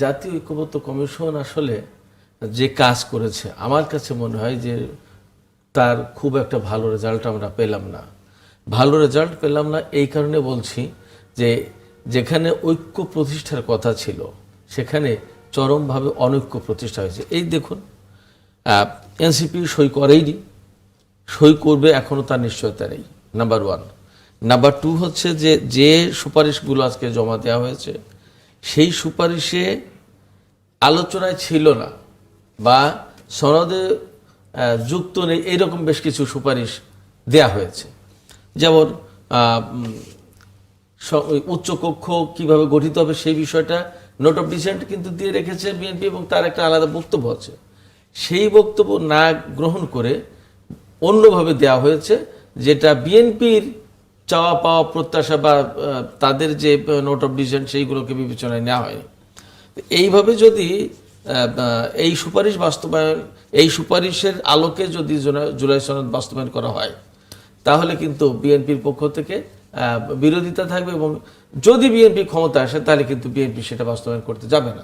জাতীয় ঐক্যমত্য কমিশন আসলে যে কাজ করেছে আমার কাছে মনে হয় যে তার খুব একটা ভালো রেজাল্ট আমরা পেলাম না। ভালো রেজাল্ট পেলাম না এই কারণে বলছি যে যেখানে ঐক্য প্রতিষ্ঠার কথা ছিল সেখানে চরমভাবে অনৈক্য প্রতিষ্ঠা হয়েছে। এই দেখুন, এনসিপি সই করেইনি, সই করবে এখনও তার নিশ্চয়তা নেই, নাম্বার ওয়ান। নাম্বার টু হচ্ছে যে সুপারিশগুলো আজকে জমা দেওয়া হয়েছে সেই সুপারিশে আলোচনায় ছিল না বা সনদে যুক্ত নেই, এইরকম বেশ কিছু সুপারিশ দেয়া হয়েছে। যেমন উচ্চকক্ষ কিভাবে গঠিত হবে সেই বিষয়টা নোট অফ ডিসেন্ট কিন্তু দিয়ে রেখেছে বিএনপি এবং তার একটা আলাদা বক্তব্য আছে। সেই বক্তব্য না গ্রহণ করে অন্যভাবে দেয়া হয়েছে, যেটা বিএনপির চাওয়া পাওয়া প্রত্যাশা বা তাদের যে নোট অফ ডিসেন্ট সেইগুলোকে বিবেচনায় নেওয়া হয়। এইভাবে যদি এই সুপারিশ বাস্তবায়ন, এই সুপারিশের আলোকে যদি জুলাই সনদ বাস্তবায়ন করা হয় তাহলে কিন্তু বিএনপির পক্ষ থেকে বিরোধিতা থাকবে এবং যদি বিএনপি ক্ষমতা আসে তাহলে কিন্তু বিএনপি সেটা বাস্তবায়ন করতে যাবে না।